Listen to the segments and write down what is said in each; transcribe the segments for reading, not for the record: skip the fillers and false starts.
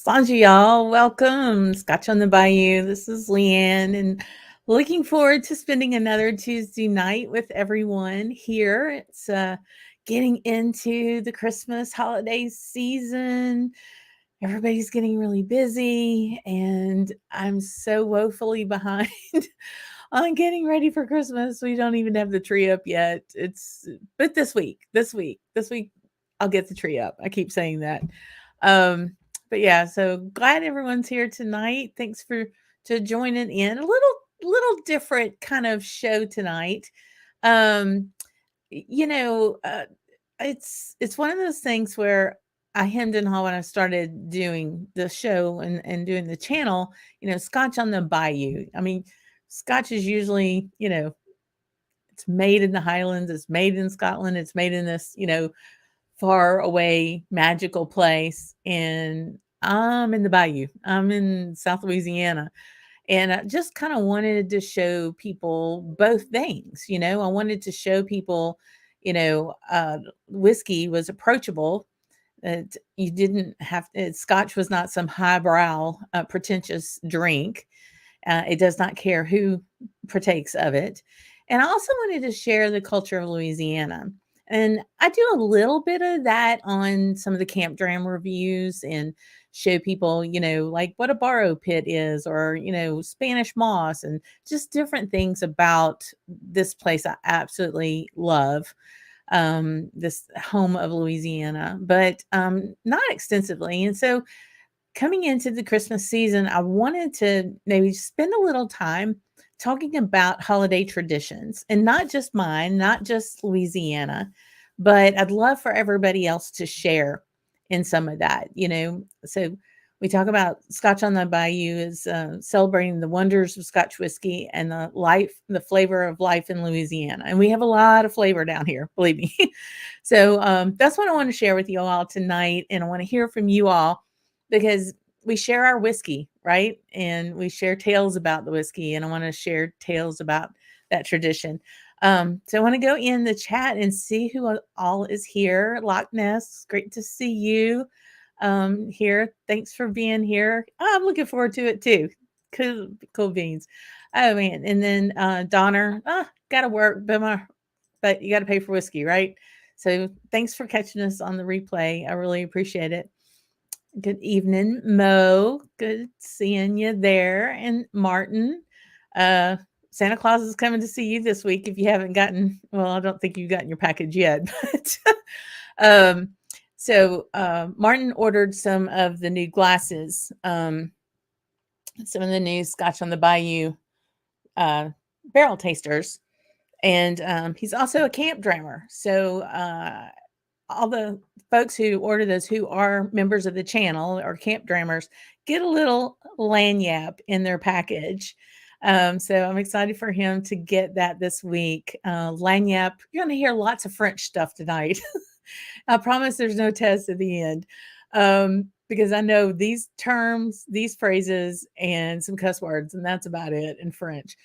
Bonjour, y'all. Welcome. Scotch on the Bayou. This is Leanne, and looking forward to spending another Tuesday night with everyone here. It's getting into the Christmas holiday season. Everybody's getting really busy, and I'm so woefully behind on getting ready for Christmas. We don't even have the tree up yet. But this week, I'll get the tree up. I keep saying that. Um, but yeah, so glad everyone's here tonight. Thanks for to joining in. A little different kind of show tonight. Um, you know, it's one of those things where I hemmed and hawed when I started doing the show and doing the channel, Scotch on the Bayou. I mean, Scotch is usually, it's made in the Highlands, it's made in Scotland, it's made in this, far away magical place. And I'm in the Bayou. I'm in South Louisiana. And I just kind of wanted to show people both things. I wanted to show people, whiskey was approachable. That you didn't have Scotch was not some highbrow, pretentious drink. It does not care who partakes of it. And I also wanted to share the culture of Louisiana. And I do a little bit of that on some of the Camp Drammer reviews and show people, like what a borrow pit is or, Spanish moss and just different things about this place I absolutely love, this home of Louisiana, but not extensively. And so coming into the Christmas season, I wanted to maybe spend a little time talking about holiday traditions and not just mine, not just Louisiana, but I'd love for everybody else to share in some of that, So we talk about Scotch on the Bayou is celebrating the wonders of Scotch whiskey and the flavor of life in Louisiana. And we have a lot of flavor down here, believe me. So that's what I want to share with you all tonight. And I want to hear from you all because we share our whiskey, right? And we share tales about the whiskey, and I want to share tales about that tradition. So I want to go in the chat and see who all is here. Loch Ness, great to see you here. Thanks for being here. I'm looking forward to it too. Cool beans. Oh man. And then Donner, gotta work, but you gotta pay for whiskey, right? So thanks for catching us on the replay. I really appreciate it. Good evening, Mo. Good seeing you there. And Martin, uh, Santa Claus is coming to see you this week. If you haven't gotten, well, I don't think you've gotten your package yet, but Martin ordered some of the new glasses, some of the new Scotch on the Bayou barrel tasters, and he's also a camp drammer. So all the folks who order those who are members of the channel or camp drammers get a little lanyap in their package. So I'm excited for him to get that this week. Lanyap, you're going to hear lots of French stuff tonight. I promise there's no test at the end. Because I know these terms, these phrases, and some cuss words, and that's about it in French.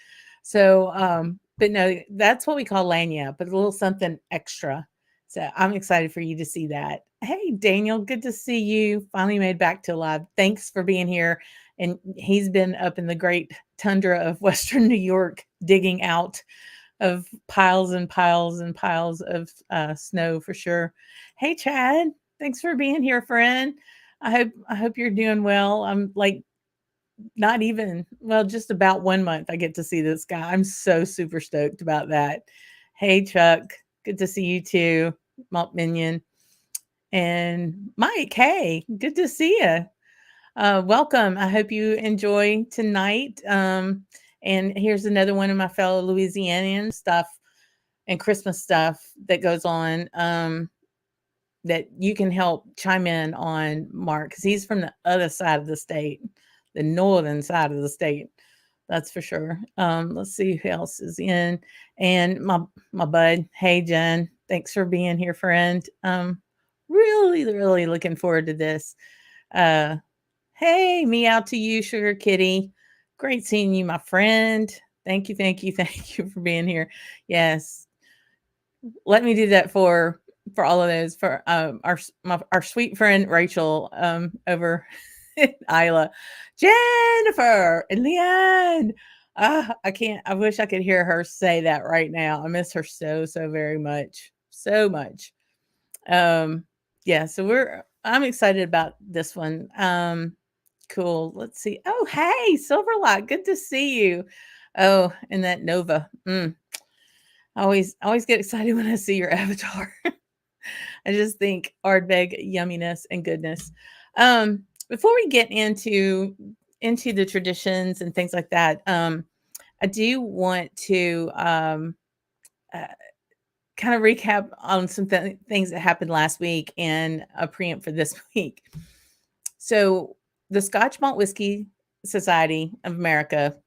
So, but no, that's what we call lanyap, but a little something extra. So I'm excited for you to see that. Hey, Daniel, good to see you. Finally made back to live. Thanks for being here. And he's been up in the great tundra of Western New York digging out of piles and piles and piles of snow for sure. Hey, Chad, thanks for being here, friend. I hope you're doing well. I'm like not even, well, just about 1 month I get to see this guy. I'm so super stoked about that. Hey, Chuck, good to see you too. Malt Minion and Mike. Hey, good to see you. Welcome. I hope you enjoy tonight. And here's another one of my fellow Louisianian stuff and Christmas stuff that goes on that you can help chime in on, Mark, because he's from the other side of the state, the northern side of the state. That's for sure. Let's see who else is in. And my bud, hey Jen, thanks for being here, friend. Really looking forward to this. Hey, me out to you, Sugar Kitty. Great seeing you, my friend. Thank you for being here. Yes, let me do that for all of those for our sweet friend Rachel over Isla, Jennifer, and Leanne. I can't. I wish I could hear her say that right now. I miss her so very much, so much. Um, yeah. So I'm excited about this one. Cool. Let's see. Oh, hey, Silverlight, good to see you. Oh, and that Nova. I always get excited when I see your avatar. I just think Ardbeg yumminess and goodness. Before we get into the traditions and things like that, I do want to uh, kind of recap on some things that happened last week and a preempt for this week. So, the Scotch Malt Whisky Society of America,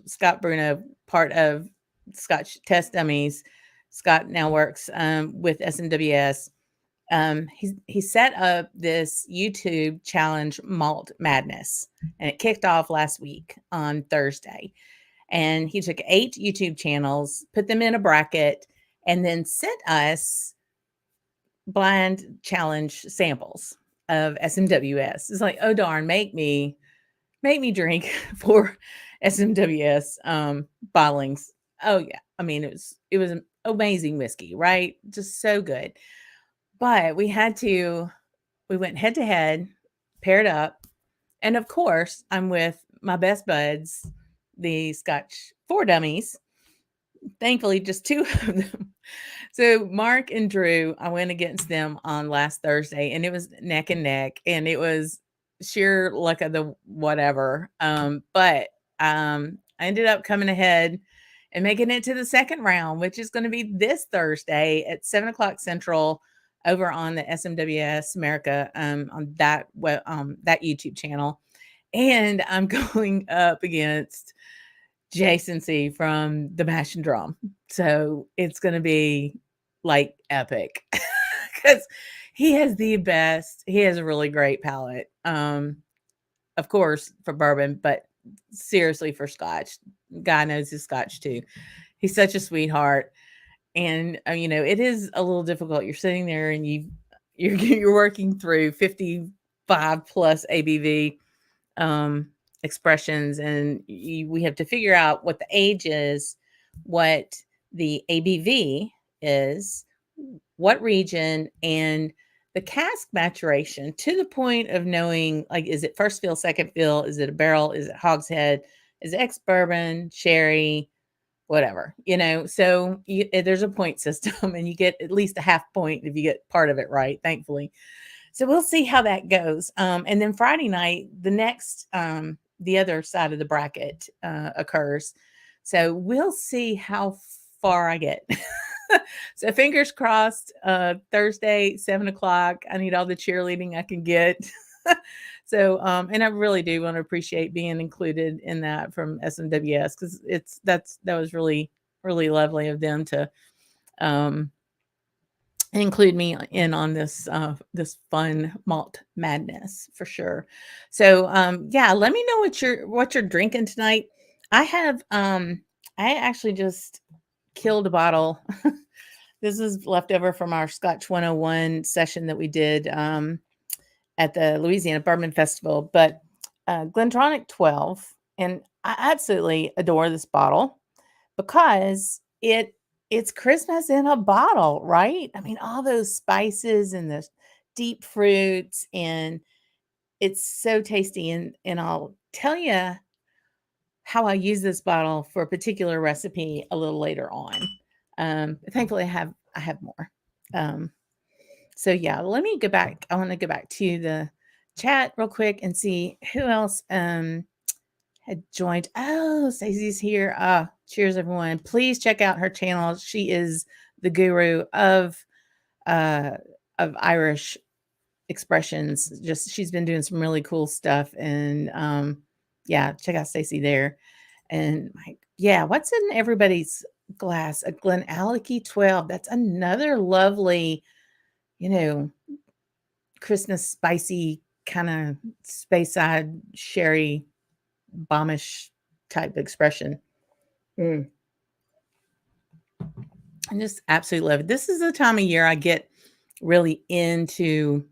Scott Bruno, part of Scotch Test Dummies. Scott now works with SMWS. He set up this YouTube challenge, Malt Madness, and it kicked off last week on Thursday. And he took 8 YouTube channels, put them in a bracket, and then sent us blind challenge samples of SMWS. It's like, oh darn, make me drink 4 SMWS bottlings. Oh yeah, I mean it was an amazing whiskey, right? Just so good. But we went head to head, paired up, and of course, I'm with my best buds, the Scotch 4 Dummies. Thankfully, just 2 of them. So Mark and Drew, I went against them on last Thursday, and it was neck and neck, and it was sheer luck of the whatever. I ended up coming ahead and making it to the second round, which is going to be this Thursday at 7 o'clock Central over on the SMWS America on that YouTube channel. And I'm going up against Jason C from the Mash and Drum. So it's going to be like epic because he has a really great palate. Of course, for bourbon, but seriously for Scotch. Guy knows his Scotch too. He's such a sweetheart. And it is a little difficult. You're sitting there and you're working through 55 plus ABV expressions, and we have to figure out what the age is, what the ABV is, what region, and the cask maturation, to the point of knowing, like, is it first fill, second fill, is it a barrel, is it hogshead, is it ex-bourbon, sherry, whatever, so there's a point system, and you get at least a half point if you get part of it right, thankfully. So we'll see how that goes. And then Friday night, the other side of the bracket occurs. So we'll see how far I get. So fingers crossed, Thursday, 7 o'clock. I need all the cheerleading I can get. So, and I really do want to appreciate being included in that from SMWS, because that was really, really lovely of them to include me in on this fun malt madness for sure. So yeah, let me know what you're drinking tonight. I actually just killed a bottle. This is leftover from our Scotch 101 session that we did at the Louisiana Bourbon Festival, but Glentronic 12, and I absolutely adore this bottle because it's Christmas in a bottle, right? I mean, all those spices and the deep fruits, and it's so tasty. And I'll tell you how I use this bottle for a particular recipe a little later on. Thankfully, I have more. Um, so yeah, let me go back. I want to go back to the chat real quick and see who else had joined. Oh, Stacey's here. Cheers, everyone. Please check out her channel. She is the guru of Irish expressions. Just she's been doing some really cool stuff. And yeah, check out Stacey there. And yeah, what's in everybody's glass? A Glenallachie 12. That's another lovely, Christmas spicy kind of space side sherry bombish type expression. I just absolutely love it. This is the time of year I get really into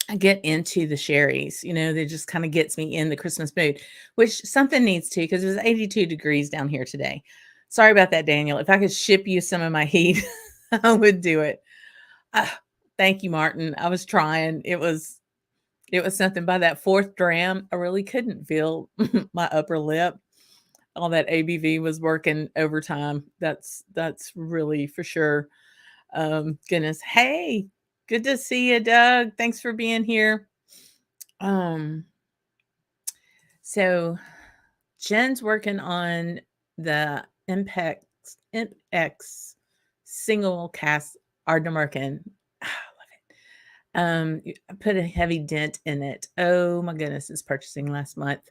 I get into the sherries, that just kind of gets me in the Christmas mood, which something needs to because it was 82 degrees down here today. Sorry about that, Daniel. If I could ship you some of my heat, I would do it. Ah, thank you, Martin. I was trying. It was something. By that fourth dram, I really couldn't feel my upper lip. All that ABV was working overtime. That's really for sure. Goodness. Hey, good to see you, Doug. Thanks for being here. Um, so Jen's working on the MX single cast Ardnamurkin. I put a heavy dent in it. Oh my goodness, it's purchasing last month.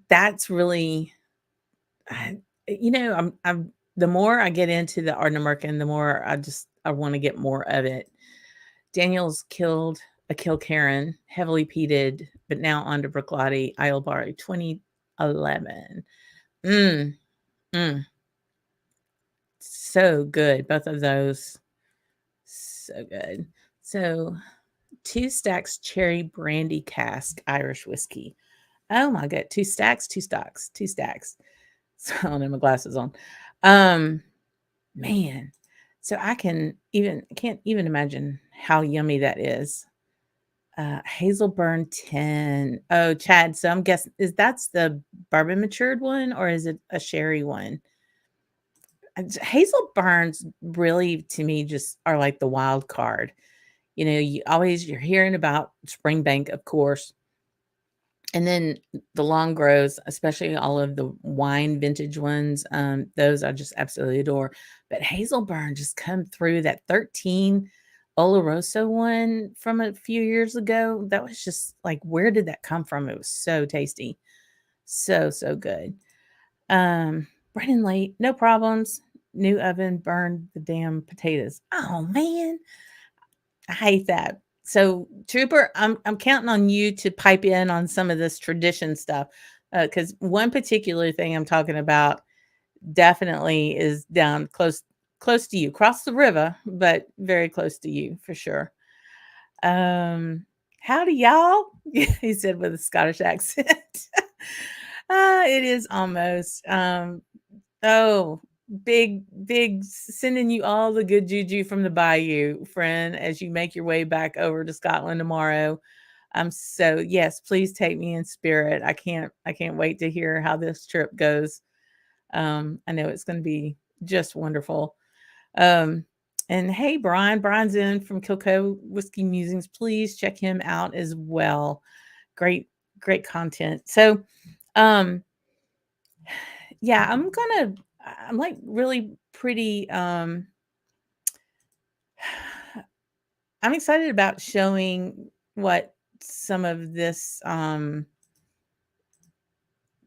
That's really, I, I'm the more I get into the Ardnamurkin, the more I want to get more of it. Daniel's killed a Kilkerran, heavily peated, but now on to Brooklotti Islebari 2011. Mm, mm. So good. Both of those. So good. So 2 stacks cherry brandy cask Irish whiskey. Oh my god. 2 stacks, 2 stocks, 2 stacks. So I don't have my glasses on. Man. So I can't even imagine how yummy that is. Hazelburn 10. Oh, Chad. So I'm guessing that's the bourbon matured one or is it a sherry one? Hazel Burns really to me just are like the wild card. You're hearing about Springbank, of course, and then the long grows, especially all of the wine vintage ones. Those I just absolutely adore. But Hazelburn just come through that 13 Oloroso one from a few years ago. That was just like, where did that come from? It was so tasty. So good. Running late, no problems. New oven burned the damn potatoes. Oh man, I hate that. So Trooper, I'm counting on you to pipe in on some of this tradition stuff. Because one particular thing I'm talking about definitely is down close to you, across the river, but very close to you for sure. Howdy, y'all. He said with a Scottish accent. It is almost. Oh, big sending you all the good juju from the Bayou, friend, as you make your way back over to Scotland tomorrow. Yes, please take me in spirit. I can't wait to hear how this trip goes. I know it's going to be just wonderful. Um, and hey, Brian's in from Kilco Whiskey Musings. Please check him out as well. Great content. So, um, yeah, I'm like really pretty, I'm excited about showing what some of this,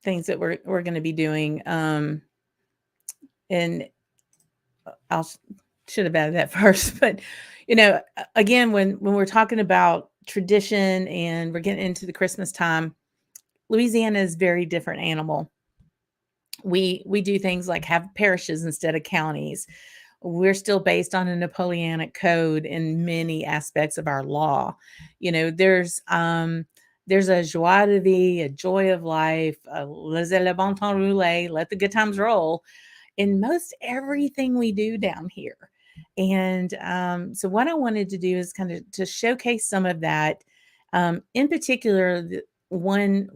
things that we're going to be doing. And I'll should have added that first, but again, when we're talking about tradition and we're getting into the Christmas time, Louisiana is a very different animal. We do things like have parishes instead of counties. We're still based on a Napoleonic code in many aspects of our law. There's a joie de vivre, a joy of life, laissez le bon temps rouler, let the good times roll in most everything we do down here. And so what I wanted to do is kind of to showcase some of that. In particular, one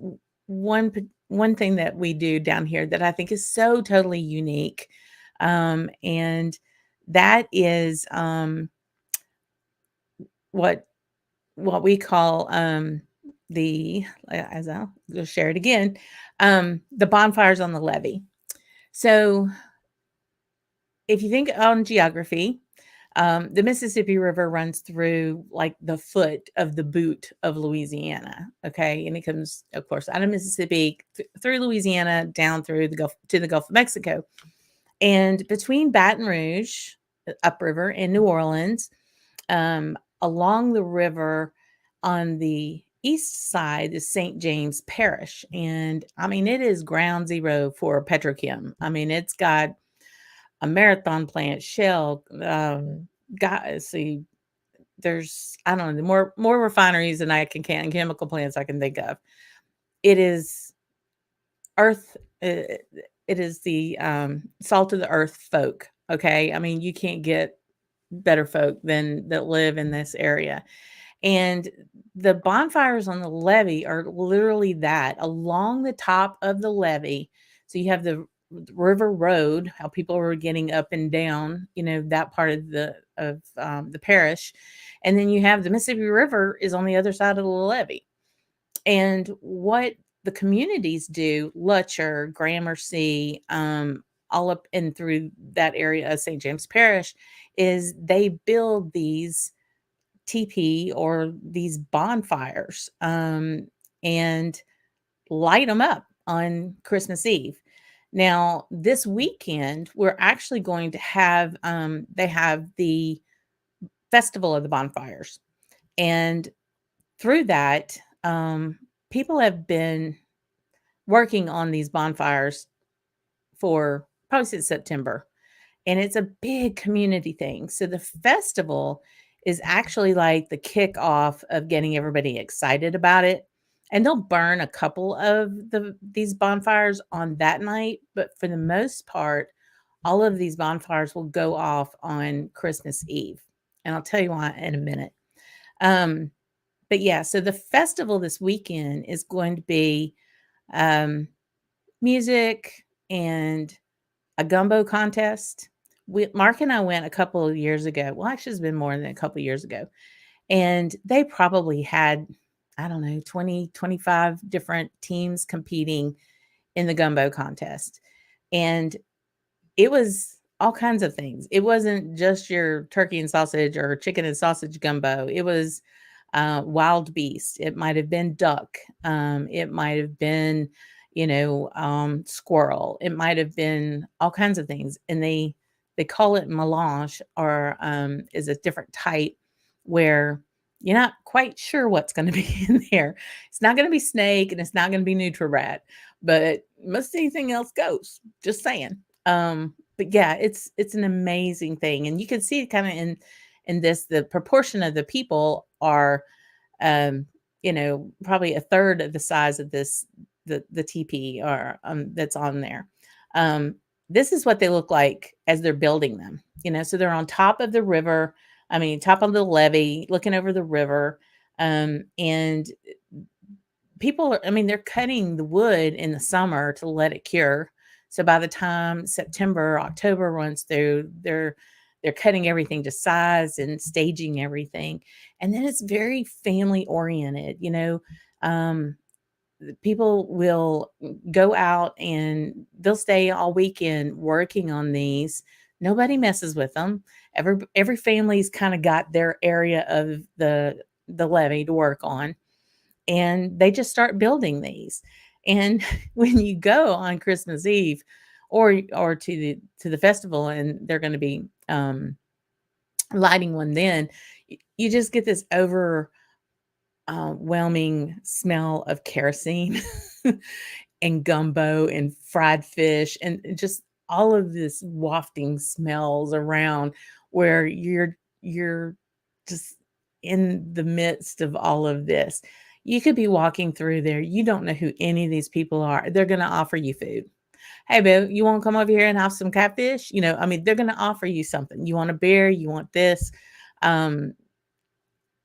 thing that we do down here that I think is so totally unique. And that is what we call as I'll just share it again, the bonfires on the levee. So if you think on geography, the Mississippi River runs through like the foot of the boot of Louisiana. Okay. And it comes, of course, out of Mississippi through Louisiana down through the Gulf to the Gulf of Mexico. And between Baton Rouge, upriver, and New Orleans, along the river on the east side is St. James Parish. And I mean, it is ground zero for petrochem. I mean, it's got a Marathon plant, Shell, got see there's, I don't know, more refineries than I can chemical plants I can think of. It is earth. It is the salt of the earth folk. Okay, I mean you can't get better folk than that live in this area. And the bonfires on the levee are literally that along the top of the levee. So you have the river road, how people were getting up and down, that part of the parish, and then you have the Mississippi River is on the other side of the levee. And what the communities do, Lutcher, Gramercy, all up and through that area of St. James Parish, is they build these TP or these bonfires and light them up on Christmas Eve. Now, this weekend, we're actually going to have, they have the Festival of the Bonfires. And through that, people have been working on these bonfires for probably since September. And it's a big community thing. So the festival is actually like the kickoff of getting everybody excited about it. And they'll burn a couple of these bonfires on that night, but for the most part, all of these bonfires will go off on Christmas Eve. And I'll tell you why in a minute. Um, but yeah, so the festival this weekend is going to be um, music and a gumbo contest. Mark and I went a couple of years ago. Well, actually, it's been more than a couple of years ago. And they probably had, I don't know, 20, 25 different teams competing in the gumbo contest. And it was all kinds of things. It wasn't just your turkey and sausage or chicken and sausage gumbo. It was wild beast. It might have been duck. It might have been, squirrel. It might have been all kinds of things. And they call it melange, or is a different type where you're not quite sure what's going to be in there. It's not going to be snake and it's not going to be Nutri-Rat, but most anything else goes. Just saying. But yeah, it's an amazing thing, and you can see it kind of in this. The proportion of the people are, probably a third of the size of the TP or that's on there. This is what they look like as they're building them. So they're on top of the river. I mean, top of the levee, looking over the river, and people are. I mean, they're cutting the wood in the summer to let it cure. So by the time September, October runs through, they're cutting everything to size and staging everything. And then it's very family oriented. People will go out and they'll stay all weekend working on these. Nobody messes with them. Every family's kind of got their area of the levee to work on, and they just start building these. And when you go on Christmas Eve or to the festival, and they're going to be lighting one, then you just get this overwhelming smell of kerosene and gumbo and fried fish and just all of this wafting smells around, where you're just in the midst of all of this. You could be walking through there. You don't know who any of these people are. They're going to offer you food. Hey, babe, you want to come over here and have some catfish? I mean, they're going to offer you something. You want a beer? You want this?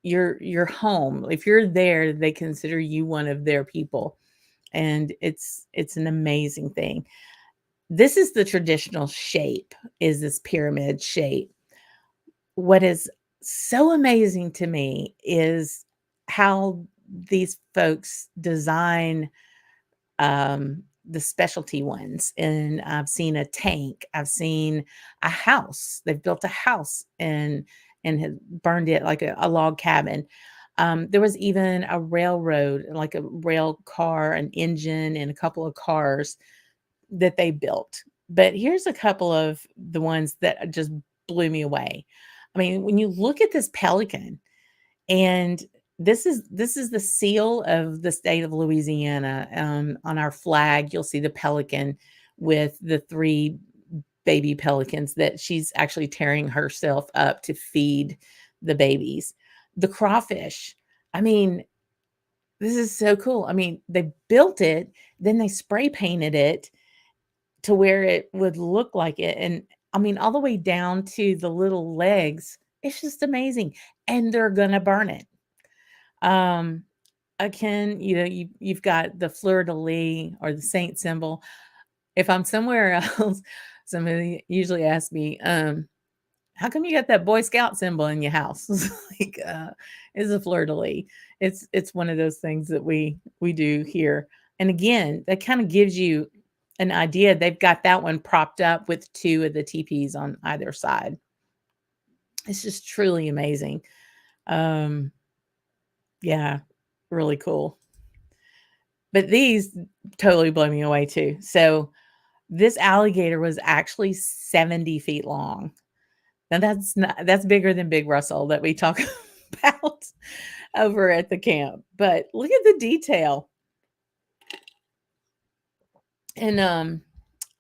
You're home. If you're there, they consider you one of their people. And it's an amazing thing. This is the traditional shape, is this pyramid shape. What is so amazing to me is how these folks design the specialty ones. And I've seen a tank. I've seen a house. They've built a house and have burned it like a log cabin. There was even a railroad, like a rail car, an engine, and a couple of cars that they built. But here's a couple of the ones that just blew me away. I mean, when you look at this pelican, and this is the seal of the state of Louisiana. On our flag, you'll see the pelican with the 3 baby pelicans that she's actually tearing herself up to feed the babies. The crawfish. I mean, this is so cool. I mean, they built it, then they spray painted it to where it would look like it. And I mean, all the way down to the little legs. It's just amazing. And they're gonna burn it. Um, Again, you've got the fleur de lis or the saint symbol. If I'm somewhere else, somebody usually asks me, how come you got that Boy Scout symbol in your house? It's like, it's a fleur de lis. It's one of those things that we do here. And again, that kind of gives you an idea. They've got that one propped up with two of the teepees on either side. It's just truly amazing. Um, yeah, really cool. But these totally blow me away too. So this alligator was actually 70 feet long. Now that's bigger than Big Russell that we talk about over at the camp. But look at the detail. And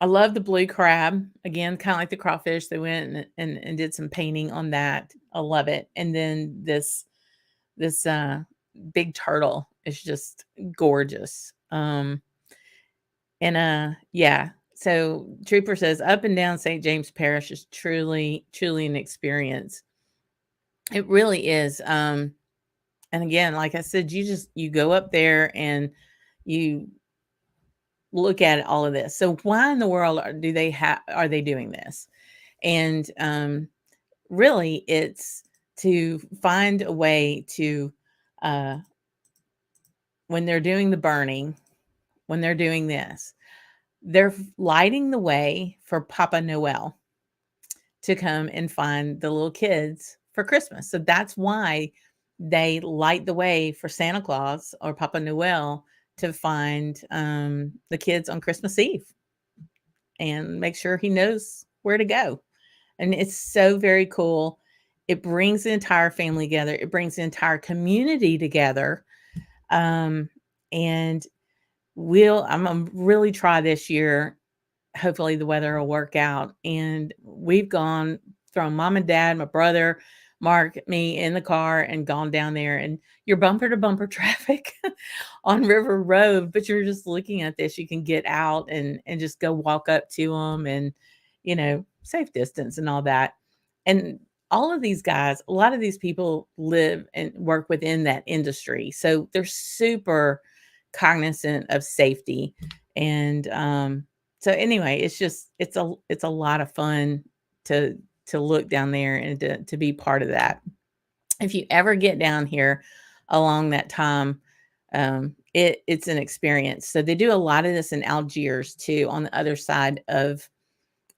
I love the blue crab. Again, kind of like the crawfish. They went and did some painting on that. I love it. And then this big turtle is just gorgeous. Yeah. So Trooper says up and down St. James Parish is truly, truly an experience. It really is. And again, like I said, you go up there and you look at all of this. So why in the world are they doing this? And really, it's to find a way to uh, when they're doing the burning, when they're doing this, they're lighting the way for Papa Noel to come and find the little kids for Christmas. So that's why they light the way for Santa Claus or Papa Noel to find the kids on Christmas Eve and make sure he knows where to go. And it's so very cool. It brings the entire family together. It brings the entire community together. And I'm gonna really try this year. Hopefully the weather will work out. And we've thrown mom and dad, my brother, Mark, me in the car and gone down there, and you're bumper to bumper traffic on River Road, but you're just looking at this. You can get out and just go walk up to them and, safe distance and all that. And all of these guys, a lot of these people live and work within that industry. So they're super cognizant of safety. And so anyway, it's a lot of fun to look down there and to be part of that. If you ever get down here along that time, it's an experience. So they do a lot of this in Algiers too, on the other side of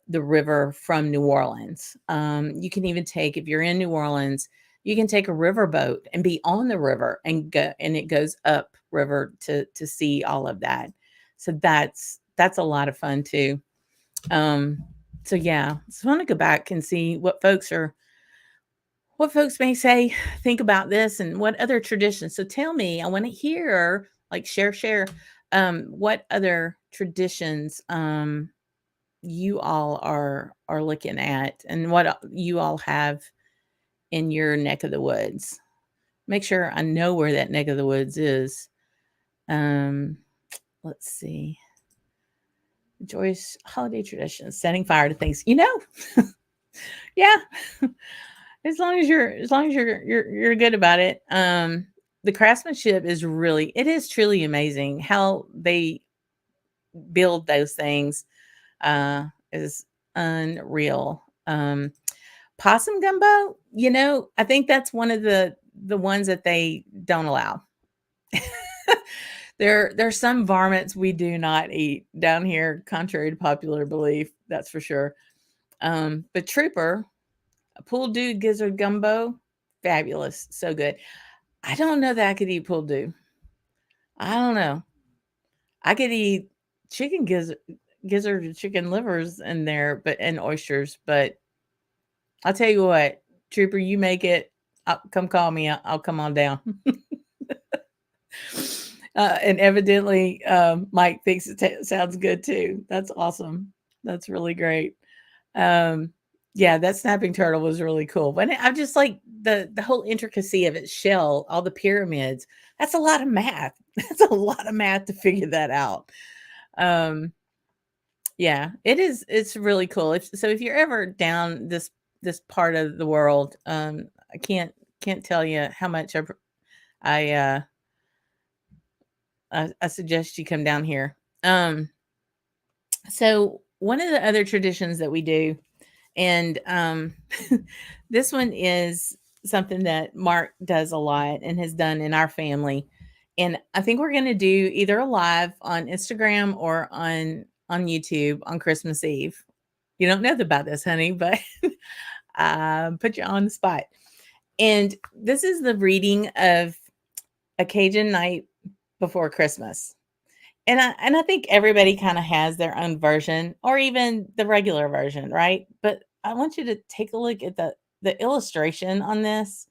the river from New Orleans. You can even if you're in New Orleans, you can take a river boat and be on the river and go, and it goes up river to see all of that. So that's a lot of fun too. So yeah, just want to go back and see what folks may think about this and what other traditions. So tell me, I want to hear, like, share, what other traditions, you all are looking at and what you all have in your neck of the woods. Make sure I know where that neck of the woods is. Let's see. Joyce, holiday traditions, setting fire to things. Yeah. As long as you're good about it. The craftsmanship it is truly amazing how they build those things. Is unreal. Possum gumbo, I think that's one of the ones that they don't allow. There's some varmints we do not eat down here, contrary to popular belief. That's for sure. But Trooper, a pool dude gizzard gumbo, fabulous, so good. I don't know that I could eat pool dude. I don't know. I could eat chicken gizzard chicken livers in there, and oysters. But I'll tell you what, Trooper, you make it. Come call me. I'll come on down. And evidently, Mike thinks it sounds good too. That's awesome. That's really great. Yeah, that snapping turtle was really cool. But I'm just like the whole intricacy of its shell, all the pyramids. That's a lot of math. That's a lot of math to figure that out. Um, yeah, it is. It's really cool. If you're ever down this part of the world, I can't tell you how much I uh I suggest you come down here. So one of the other traditions that we do, and this one is something that Mark does a lot and has done in our family. And I think we're going to do either a live on Instagram or on YouTube on Christmas Eve. You don't know about this, honey, but put you on the spot. And this is the reading of A Cajun Night Before Christmas. And I think everybody kind of has their own version or even the regular version, right? But I want you to take a look at the illustration on this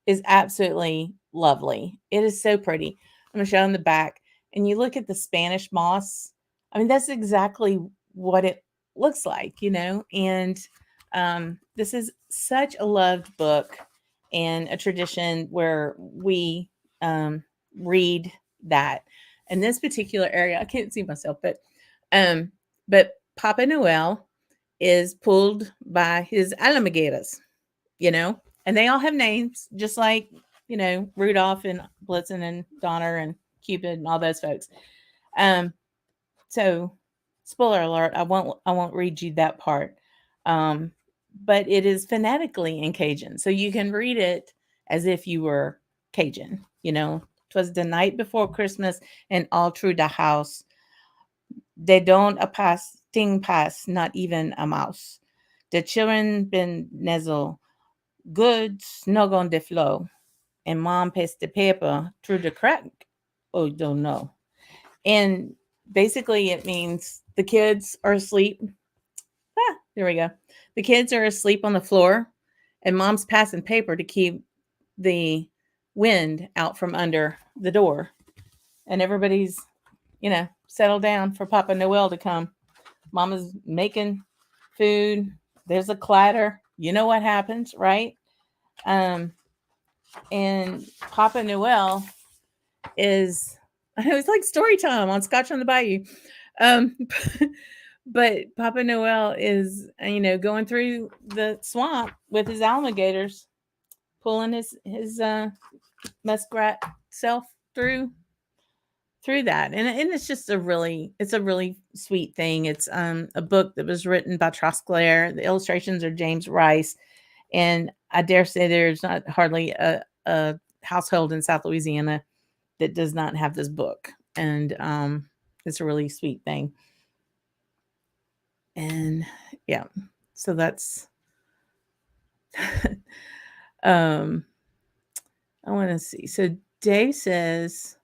is absolutely lovely. It is so pretty. I'm gonna show in the back, and you look at the Spanish moss. I mean, that's exactly what it looks like, you know. And this is such a loved book and a tradition where we read that in this particular area. I can't see myself, um, but Papa Noel is pulled by his alligators, you know, and they all have names, just like Rudolph and Blitzen and Donner and Cupid and all those folks. Um, so spoiler alert, I won't read you that part. Um, but it is phonetically in Cajun, so you can read it as if you were Cajun. You know, 'twas the night before Christmas, and all through the house they don't a pass thing pass, not even a mouse. The children been nuzzle, good snug on the floor, and mom passed the paper through the crack. Oh, don't know. And basically, it means the kids are asleep. There we go. The kids are asleep on the floor, and mom's passing paper to keep the wind out from under the door. And everybody's, settled down for Papa Noel to come. Mama's making food. There's a clatter. You know what happens, right? Um, and Papa Noel is, it was like story time on Scotch on the Bayou. Um, but Papa Noel is, going through the swamp with his alligators, pulling his muskrat self through that, and it's a really sweet thing. It's a book that was written by Trosclair. The illustrations are James Rice, and I dare say there's not hardly a household in South Louisiana that does not have this book, and it's a really sweet thing. And yeah, so that's um I want to see. So Dave says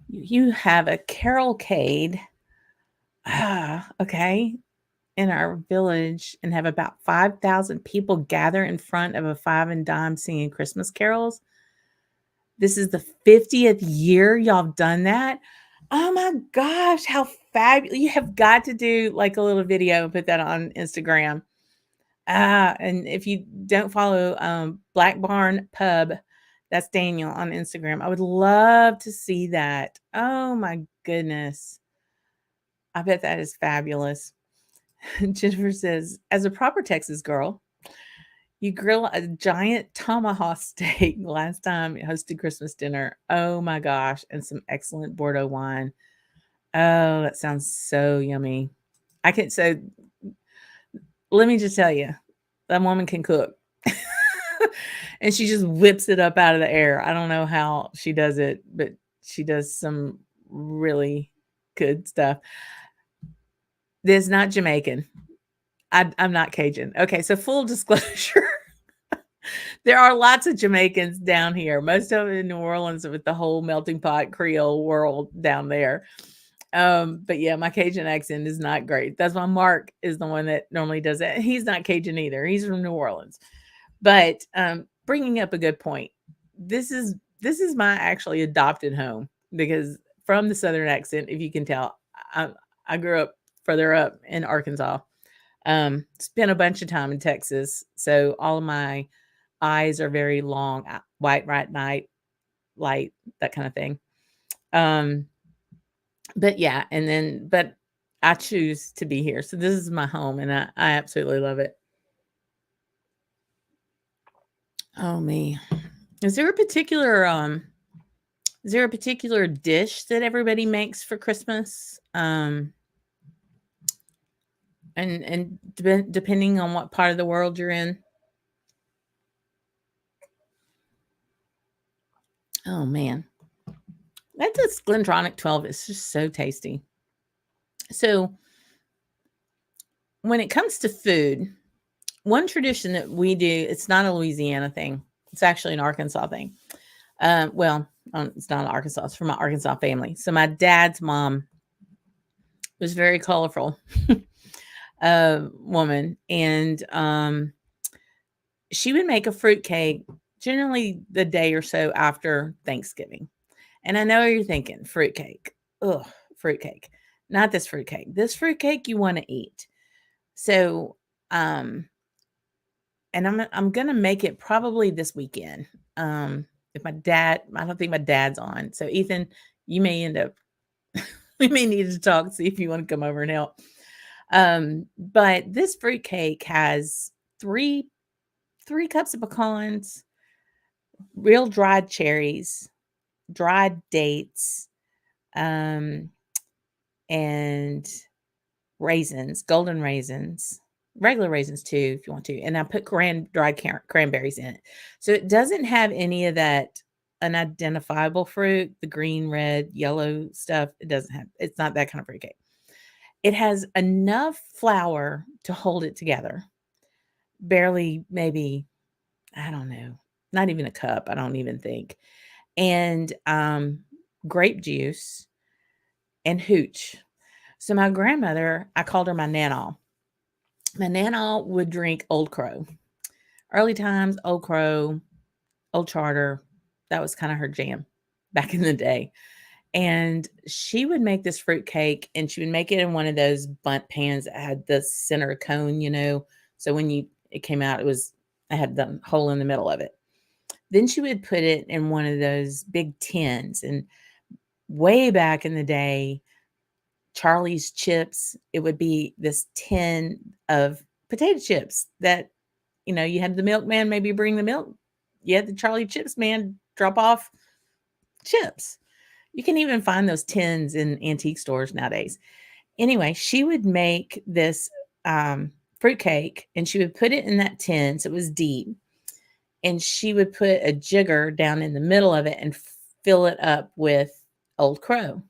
you have a carolcade. Okay. In our village, and have about 5,000 people gather in front of a five and dime singing Christmas carols. This is the 50th year y'all have done that. Oh my gosh, how fabulous. You have got to do like a little video and put that on Instagram. And if you don't follow Black Barn Pub, that's Daniel on Instagram. I would love to see that. Oh my goodness. I bet that is fabulous. Jennifer says, as a proper Texas girl, you grill a giant tomahawk steak last time you hosted Christmas dinner. Oh my gosh. And some excellent Bordeaux wine. Oh, that sounds so yummy. So let me just tell you, that woman can cook. And she just whips it up out of the air. I don't know how she does it, but she does some really good stuff. This is not Jamaican. I'm not Cajun. Okay, so full disclosure. There are lots of Jamaicans down here, most of it in New Orleans with the whole melting pot Creole world down there. But yeah, my Cajun accent is not great. That's why Mark is the one that normally does it. He's not Cajun either. He's from New Orleans. But bringing up a good point. This is my actually adopted home, because from the Southern accent, if you can tell, I grew up further up in Arkansas. Spent a bunch of time in Texas, so all of my eyes are very long, white, right, night, light, that kind of thing. But yeah, but I choose to be here. So this is my home, and I absolutely love it. Oh me. Is there a particular dish that everybody makes for Christmas? And depending on what part of the world you're in. Oh man. This Glendronach 12 is just so tasty. So when it comes to food, one tradition that we do, it's not a Louisiana thing. It's actually an Arkansas thing. It's not Arkansas. It's from my Arkansas family. So my dad's mom was very colorful woman, and she would make a fruitcake generally the day or so after Thanksgiving. And I know you're thinking, fruitcake. Ugh, fruitcake. Not this fruitcake. This fruitcake you want to eat. So, and I'm gonna make it probably this weekend. If I don't think my dad's on. So Ethan, you may end up we may need to talk, see if you want to come over and help. But this fruitcake has three cups of pecans, real dried cherries, dried dates, and raisins, golden raisins, regular raisins too, if you want to. And I put dried cranberries in it. So it doesn't have any of that unidentifiable fruit, the green, red, yellow stuff. It's not that kind of fruitcake. It has enough flour to hold it together. Barely, maybe, I don't know, not even a cup, I don't even think. And grape juice and hooch. So my grandmother, I called her my nana. My nana would drink Old Crow. Early times, Old Crow, Old Charter, that was kind of her jam back in the day. And she would make this fruit cake, and she would make it in one of those bundt pans that had the center cone. So when it came out, I had the hole in the middle of it. Then she would put it in one of those big tins. And way back in the day, Charlie's chips, it would be this tin of potato chips that, you had the milkman maybe bring the milk. You had the Charlie chips man drop off chips. You can even find those tins in antique stores nowadays. Anyway, she would make this fruit cake, and she would put it in that tin, so it was deep. And she would put a jigger down in the middle of it and fill it up with Old Crow.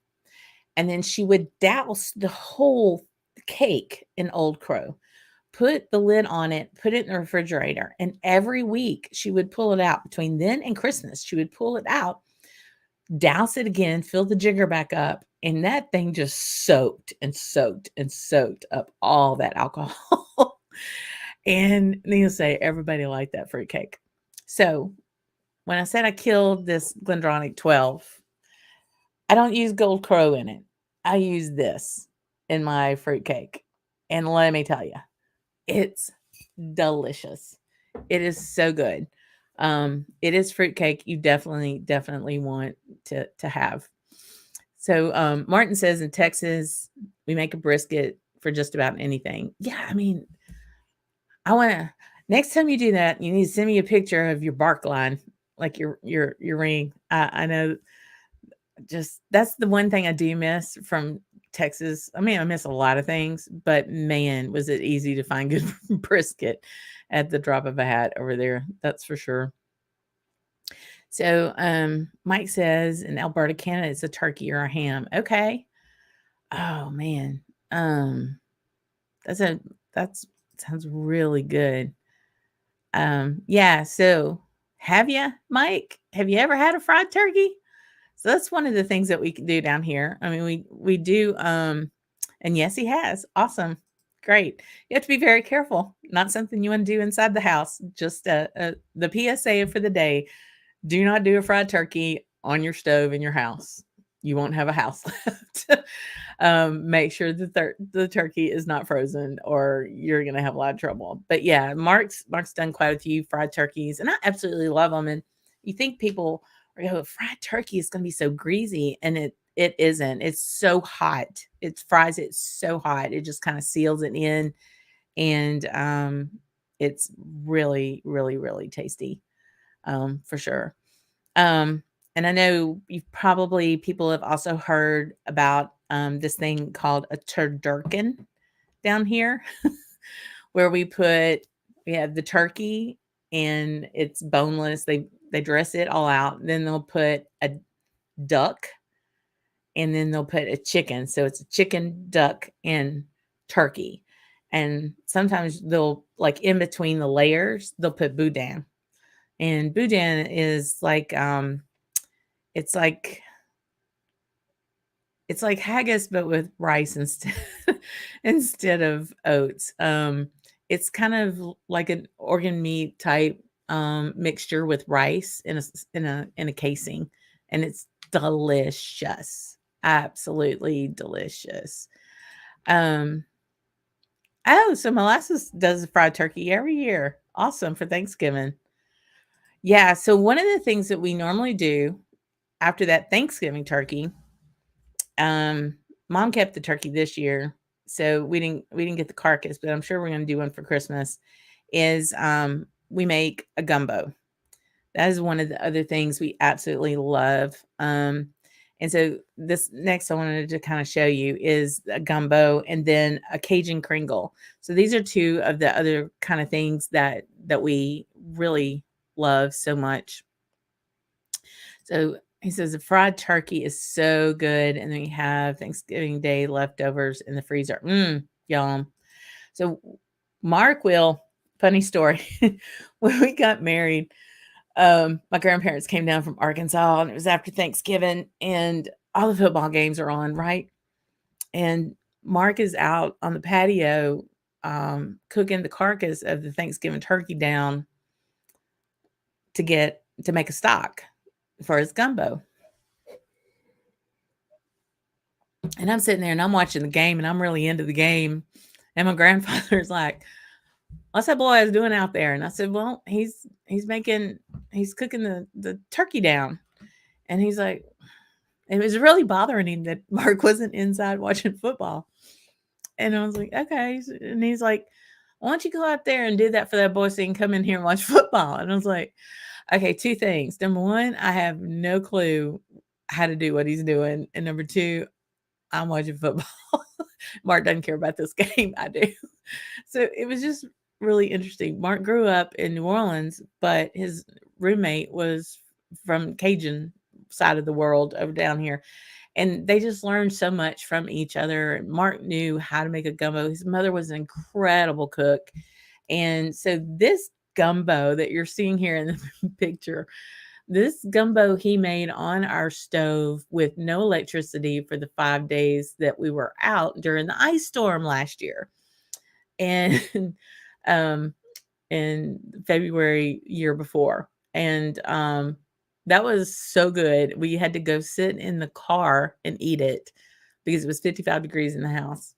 And then she would douse the whole cake in Old Crow, put the lid on it, put it in the refrigerator. And every week she would pull it out. Between then and Christmas, she would pull it out, douse it again, fill the jigger back up. And that thing just soaked and soaked and soaked up all that alcohol. And needless to say, everybody liked that fruitcake. So when I said I killed this Glendronach 12, I don't use Gold Crow in it. I use this in my fruitcake. And let me tell you, it's delicious. It is so good. It is fruitcake you definitely want to have. So Martin says in Texas, we make a brisket for just about anything. Yeah, I mean, next time you do that, you need to send me a picture of your bark line, like your ring. I know, just that's the one thing I do miss from Texas. I mean, I miss a lot of things, but man, was it easy to find good brisket at the drop of a hat over there. That's for sure. So Mike says in Alberta, Canada, it's a turkey or a ham. Okay. Oh man. That sounds really good. Yeah, so have you, Mike? Have you ever had a fried turkey? So that's one of the things that we can do down here. I mean, we do, and yes, he has. Awesome. Great. You have to be very careful. Not something you want to do inside the house. Just the PSA for the day. Do not do a fried turkey on your stove in your house. you won't have a house left. Make sure the turkey is not frozen, or you're gonna have a lot of trouble. But yeah, Mark's done quite a few fried turkeys, and I absolutely love them. And you think people are going, fried turkey is gonna be so greasy, and it isn't. It's so hot. It fries it so hot. It just kind of seals it in, and it's really, really, really tasty, for sure. And I know people have also heard about this thing called a turducken down here, where we have the turkey and it's boneless. They dress it all out. Then they'll put a duck, and then they'll put a chicken. So it's a chicken, duck, and turkey. And sometimes they'll, like, in between the layers, they'll put boudin. And boudin is like it's like it's like haggis, but with rice instead instead of oats. It's kind of like an organ meat type mixture with rice in a casing, and it's delicious, absolutely delicious. Um, oh, so Molasses does fried turkey every year. Awesome, for Thanksgiving. Yeah, so one of the things that we normally do after that Thanksgiving turkey, um, Mom kept the turkey this year, so we didn't get the carcass, but I'm sure we're gonna do one for Christmas, is, we make a gumbo. That is one of the other things we absolutely love. And so this next I wanted to kind of show you is a gumbo and then a Cajun Kringle. So these are two of the other kind of things that we really love so much. So he says the fried turkey is so good, and then we have Thanksgiving Day leftovers in the freezer. Yum. So Mark will, funny story, when we got married, my grandparents came down from Arkansas, and it was after Thanksgiving, and all the football games are on, right? And Mark is out on the patio, cooking the carcass of the Thanksgiving turkey down to make a stock for his gumbo. And I'm sitting there and I'm watching the game, and I'm really into the game. And my grandfather's like, "What's that boy is doing out there?" And I said, "Well, he's cooking the turkey down." And he's like, it was really bothering him that Mark wasn't inside watching football. And I was like, "Okay." And he's like, "Why don't you go out there and do that for that boy so he can come in here and watch football?" And I was like, "Okay, two things. Number one, I have no clue how to do what he's doing. And number two, I'm watching football." Mark doesn't care about this game. I do. So it was just really interesting. Mark grew up in New Orleans, but his roommate was from Cajun side of the world over down here. And they just learned so much from each other. Mark knew how to make a gumbo. His mother was an incredible cook. And so this gumbo that you're seeing here in the picture, this gumbo he made on our stove with no electricity for the 5 days that we were out during the ice storm last year. And um in February year before. And that was so good. We had to go sit in the car and eat it because it was 55 degrees in the house.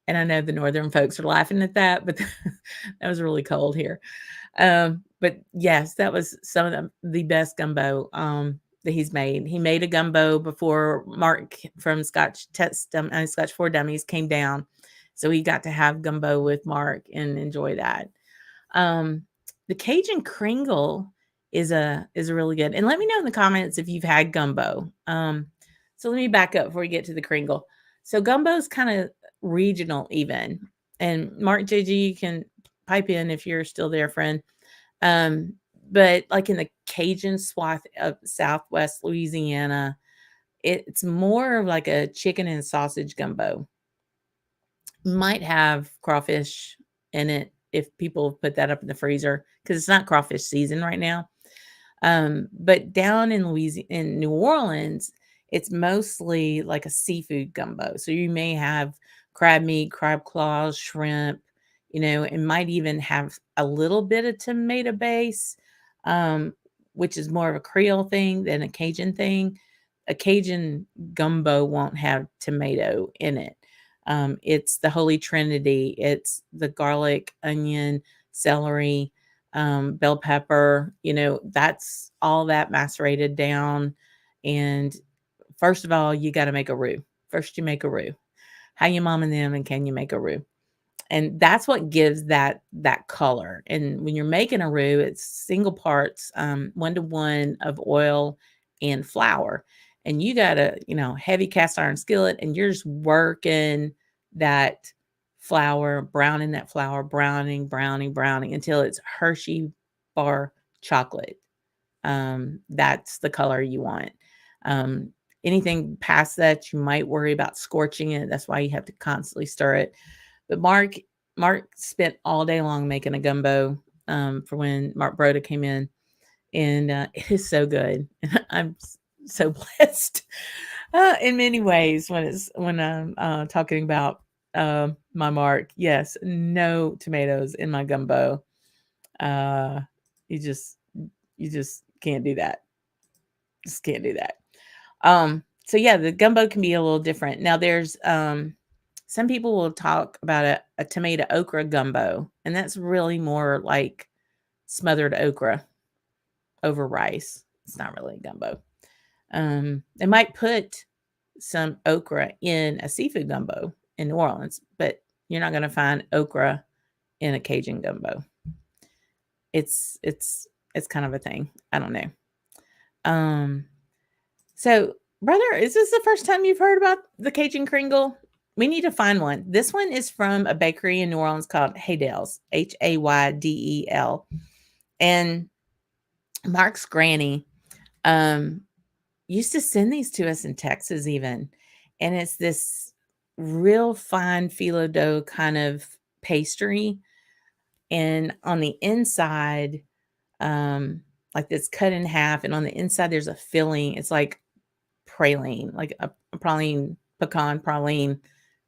And I know the northern folks are laughing at that, but that was really cold here. But yes, that was some of the best gumbo that he's made. He made a gumbo before Mark from Scotch for Dummies came down. So he got to have gumbo with Mark and enjoy that. The Cajun Kringle is a really good. And let me know in the comments if you've had gumbo. So let me back up before we get to the Kringle. So gumbo is kind of regional even. And Mark JG, you can pipe in if you're still there, friend. But like in the Cajun swath of Southwest Louisiana, it's more of like a chicken and sausage gumbo. Might have crawfish in it if people put that up in the freezer, because it's not crawfish season right now. But down in in New Orleans, it's mostly like a seafood gumbo. So you may have crab meat, crab claws, shrimp, it might even have a little bit of tomato base, which is more of a Creole thing than a Cajun thing. a Cajun gumbo won't have tomato in it. It's the Holy Trinity. It's the garlic, onion, celery, bell pepper. That's all that macerated down. And first of all, you got to make a roux. First, you make a roux. How you momming them, and can you make a roux? And that's what gives that color. And when you're making a roux, it's single parts, 1-to-1 of oil and flour. And you got a, heavy cast iron skillet, and you're just working that flour, browning that flour, browning until it's Hershey bar chocolate. That's the color you want. Anything past that, you might worry about scorching it. That's why you have to constantly stir it. But Mark spent all day long making a gumbo for when Mark Broda came in, and it is so good. I'm so blessed in many ways when I'm talking about my Mark. Yes, no tomatoes in my gumbo. You just can't do that. Just can't do that. So yeah, the gumbo can be a little different. Now there's some people will talk about a tomato okra gumbo, and that's really more like smothered okra over rice. It's not really a gumbo. They might put some okra in a seafood gumbo in New Orleans, but you're not going to find okra in a Cajun gumbo. It's kind of a thing. I don't know. So brother, is this the first time you've heard about the Cajun Kringle? We need to find one. This one is from a bakery in New Orleans called Haydell's, Haydel. And Mark's granny used to send these to us in Texas even. And it's this real fine phyllo dough kind of pastry. And on the inside, like it's cut in half. And on the inside, there's a filling. It's like praline, like a praline, pecan praline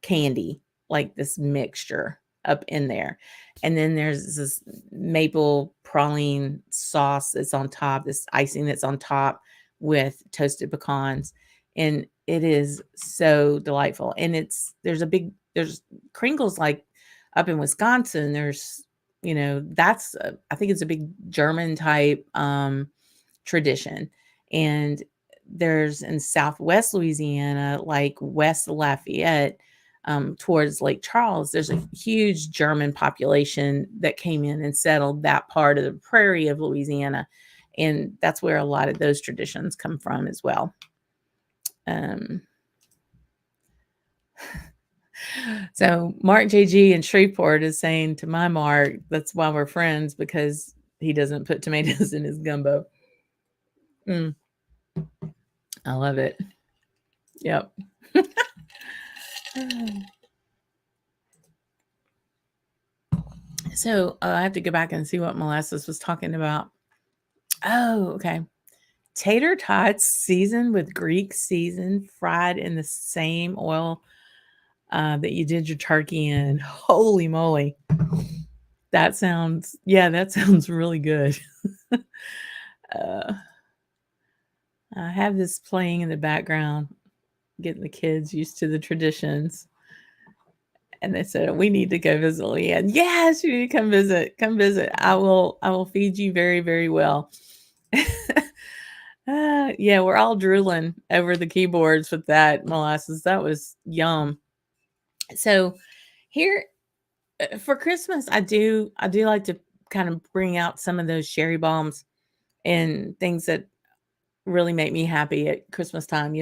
candy, like this mixture up in there. And then there's this maple praline sauce that's on top, this icing that's on top with toasted pecans. And it is so delightful. And there's Kringles like up in Wisconsin. There's, that's, I think it's a big German type tradition. And there's in Southwest Louisiana, like West Lafayette, towards Lake Charles, there's a huge German population that came in and settled that part of the prairie of Louisiana. And that's where a lot of those traditions come from as well. So Mark JG in Shreveport is saying to my Mark, that's why we're friends, because he doesn't put tomatoes in his gumbo. I love it. Yep. So I have to go back and see what Molasses was talking about. Oh, okay. Tater tots seasoned with Greek season, fried in the same oil that you did your turkey in. Holy moly. That sounds really good. I have this playing in the background, getting the kids used to the traditions. And they said, we need to go visit Leanne. Yes, you need to come visit. Come visit. I will feed you very, very well. Yeah, we're all drooling over the keyboards with that Molasses. That was yum. So here for Christmas, I do like to kind of bring out some of those sherry bombs and things that really make me happy at Christmas time,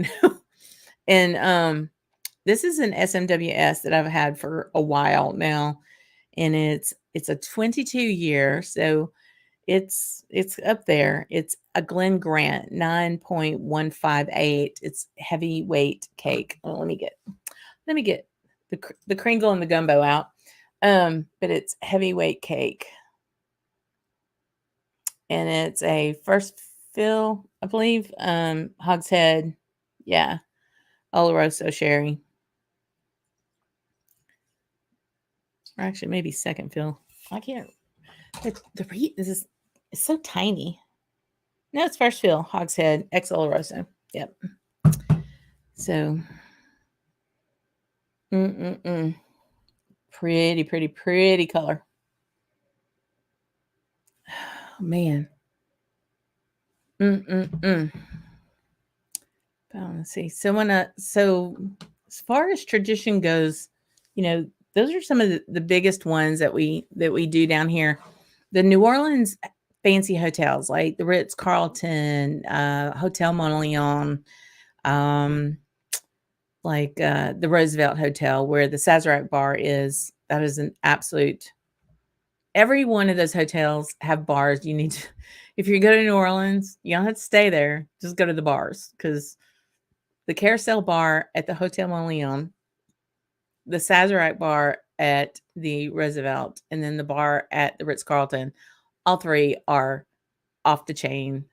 And this is an SMWS that I've had for a while now, and it's a 22 year, so it's up there. It's a Glen Grant 9.158. It's heavyweight cake. Well, let me get the Kringle and the gumbo out. But it's heavyweight cake, and it's a first fill, I believe. Hogshead, yeah, Oloroso sherry. Or actually, maybe second fill. I can't. It's so tiny. No, it's first fill. Hogshead, ex Oloroso. Yep. So, mm-mm-mm. Pretty, pretty, pretty color. Oh, man. Mm-mm-mm. Let's see. So as far as tradition goes, those are some of the biggest ones that we do down here. The New Orleans fancy hotels, like the Ritz Carlton, Hotel Monteleone, um, like the Roosevelt Hotel, where the Sazerac bar is. That is an absolute. Every one of those hotels have bars. You need to, if you go to New Orleans, you don't have to stay there. Just go to the bars because the Carousel Bar at the Hotel Monteleone, the Sazerac Bar at the Roosevelt, and then the bar at the Ritz Carlton. All three are off the chain,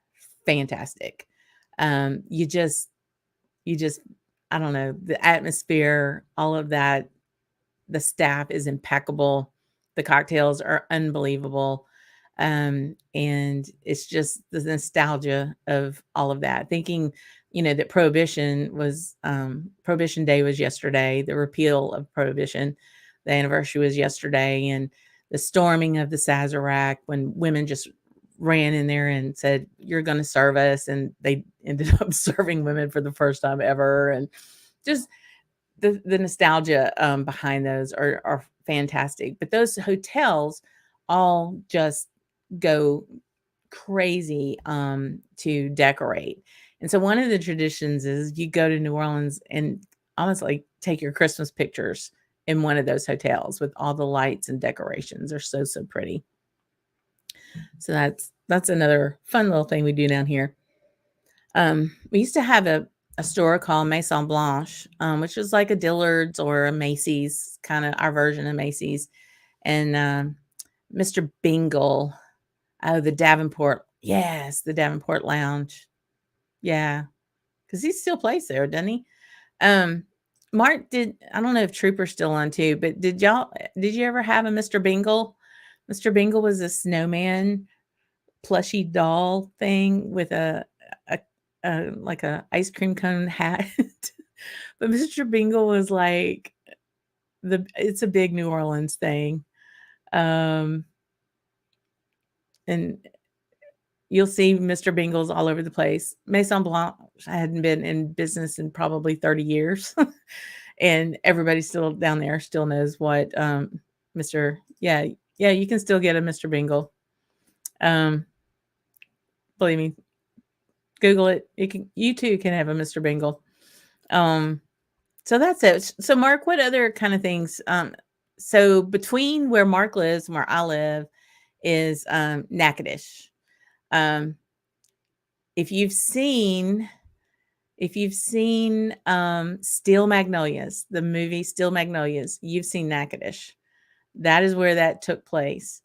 fantastic. You just, I don't know, the atmosphere, all of that. The staff is impeccable. The cocktails are unbelievable. And it's just the nostalgia of all of that. Thinking, that Prohibition Day was yesterday, the repeal of Prohibition, the anniversary was yesterday, and the storming of the Sazerac when women just ran in there and said, "You're going to serve us," and they ended up serving women for the first time ever, and just the nostalgia behind those are fantastic. But those hotels all just go crazy to decorate. And so one of the traditions is you go to New Orleans and almost like take your Christmas pictures in one of those hotels with all the lights and decorations. They're so pretty. So that's another fun little thing we do down here. We used to have a store called Maison Blanche, which was like a Dillard's or a Macy's, kind of our version of Macy's. And Mr. Bingle, oh, the Davenport, yes, the Davenport Lounge, yeah, because he still plays there, doesn't he? Um, Mark did. I don't know if Trooper's still on too, but did you ever have a Mr. Bingle? Mr. Bingle was a snowman plushy doll thing with a, like a ice cream cone hat. But Mr. Bingle was like it's a big New Orleans thing. Um, and you'll see Mr. Bingles all over the place. Maison Blanc hadn't been in business in probably 30 years. And everybody still down there still knows what Mr. Yeah, you can still get a Mr. Bingle. Um, believe me, Google it. You too can have a Mr. Bingle. Um, so that's it. So Mark, what other kind of things? So between where Mark lives and where I live is Natchitoches. Um, if you've seen Steel Magnolias, the movie Steel Magnolias, you've seen Natchitoches. That is where that took place.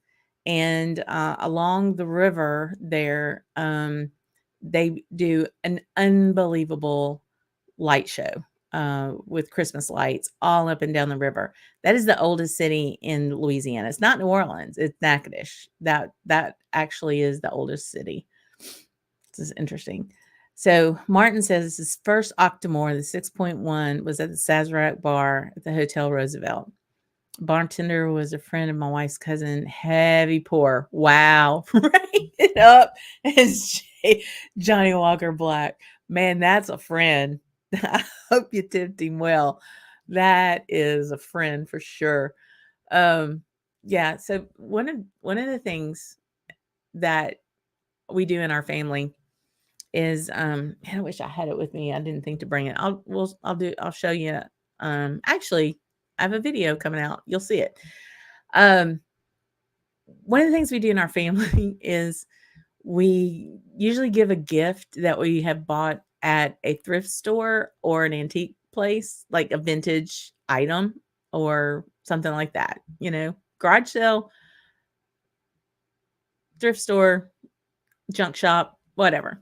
And along the river there, they do an unbelievable light show with Christmas lights all up and down the river. That is the oldest city in Louisiana. It's not New Orleans. It's Natchitoches. That actually is the oldest city. This is interesting. So Martin says his first Octomore, the 6.1, was at the Sazerac Bar at the Hotel Roosevelt. Bartender was a friend of my wife's cousin, heavy pour. Wow. Right it up as Johnny Walker Black. Man, that's a friend. I hope you tipped him well. That is a friend for sure. Yeah, so one of the things that we do in our family is man, I wish I had it with me. I didn't think to bring it. I'll show you. Actually, I have a video coming out. You'll see it. Um, one of the things we do in our family is we usually give a gift that we have bought at a thrift store or an antique place, like a vintage item or something like that. Garage sale, thrift store, junk shop, whatever.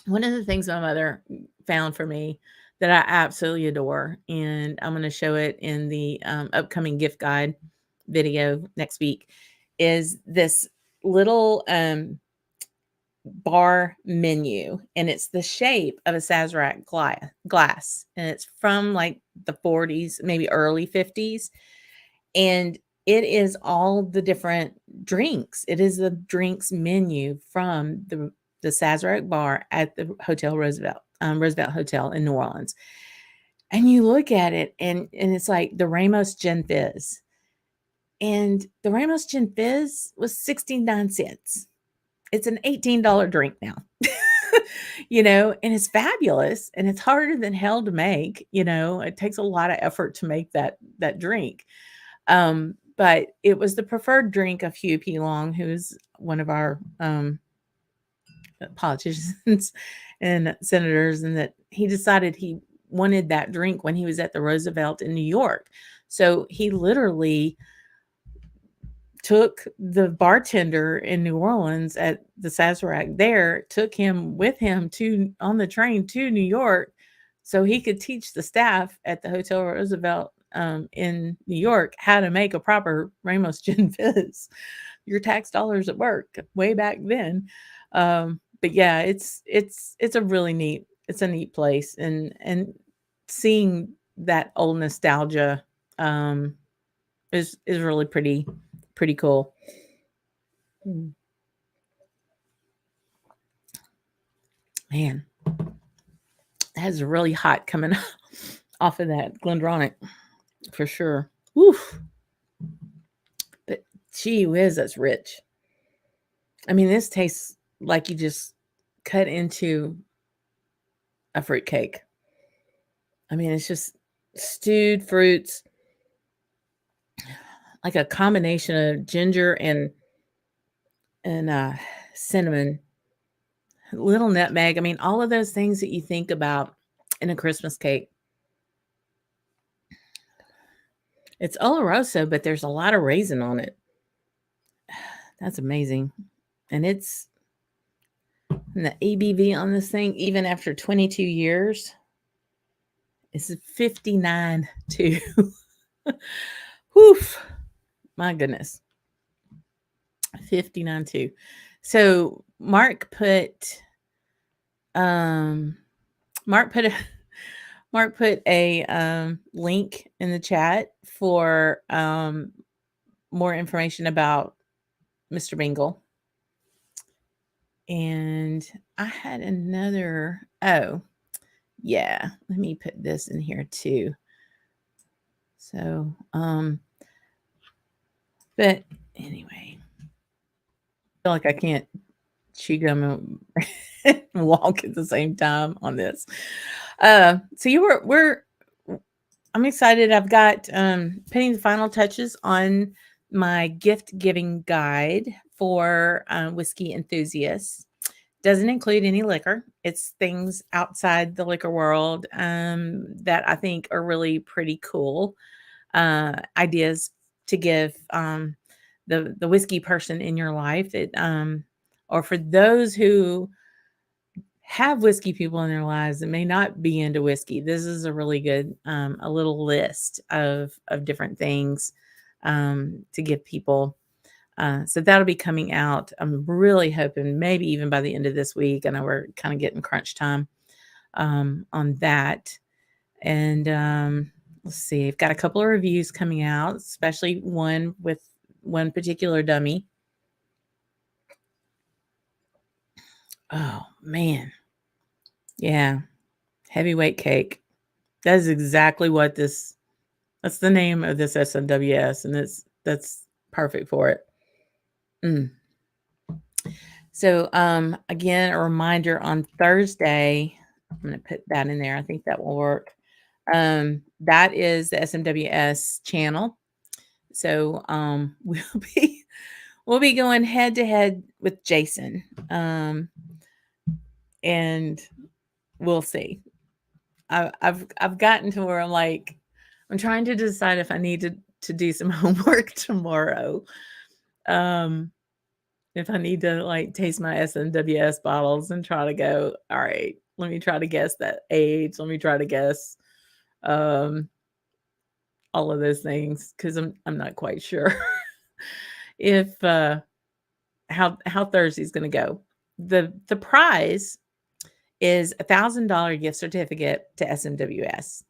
One of the things my mother found for me that I absolutely adore, and I'm going to show it in the upcoming gift guide video next week, is this little bar menu, and it's the shape of a Sazerac glass, and it's from like the 40s, maybe early 50s, and it is all the different drinks. It is the drinks menu from the Sazerac bar at the Hotel Roosevelt, Roosevelt Hotel in New Orleans. And you look at it, and it's like the Ramos Gin Fizz, and the Ramos Gin Fizz was 69 cents. It's an $18 drink now. And it's fabulous, and it's harder than hell to make. It takes a lot of effort to make that drink. But it was the preferred drink of Huey P. Long, who's one of our politicians and senators, and that he decided he wanted that drink when he was at the Roosevelt in New York. So he literally took the bartender in New Orleans at the Sazerac there, took him with him on the train to New York so he could teach the staff at the Hotel Roosevelt in New York how to make a proper Ramos Gin Fizz. Your tax dollars at work way back then. But yeah, it's a really neat place, and seeing that old nostalgia is really pretty cool. Man, that's really hot coming off of that Glendronach for sure. Oof. But gee whiz, that's rich. I mean, this tastes like you just cut into a fruit cake. I mean, it's just stewed fruits, like a combination of ginger and cinnamon, little nutmeg. I mean, all of those things that you think about in a Christmas cake. It's Oloroso, but there's a lot of raisin on it. That's amazing. And the ABV on this thing, even after 22 years, is 59.2. Whew. My goodness. 59.2. So Mark put a link in the chat for more information about Mr. Bingle. And I had another, let me put this in here too. So, but anyway, I feel like I can't chew gum and walk at the same time on this. So I'm excited. I've got putting the final touches on my gift giving guide for whiskey enthusiasts. Doesn't include any liquor. It's things outside the liquor world that I think are really pretty cool ideas to give the whiskey person in your life. Or for those who have whiskey people in their lives that may not be into whiskey, this is a really good a little list of different things to give people. So that'll be coming out. I'm really hoping maybe even by the end of this week. I know we're kind of getting crunch time on that. And let's see, I've got a couple of reviews coming out, especially one with one particular dummy. Oh, man. Yeah. Heavyweight cake. That is exactly what that's the name of this SNWS, and that's perfect for it. So, again, a reminder on Thursday, I'm going to put that in there. I think that will work. That is the SMWS channel. So, we'll be going head to head with Jason. And we'll see. I've gotten to where I'm trying to decide if I need to do some homework tomorrow. If I need to taste my SNWS bottles and try to go, all right, let me try to guess that age. Let me try to guess all of those things, because I'm not quite sure if how Thursday's going to go. the prize is $1,000 gift certificate to SMWS.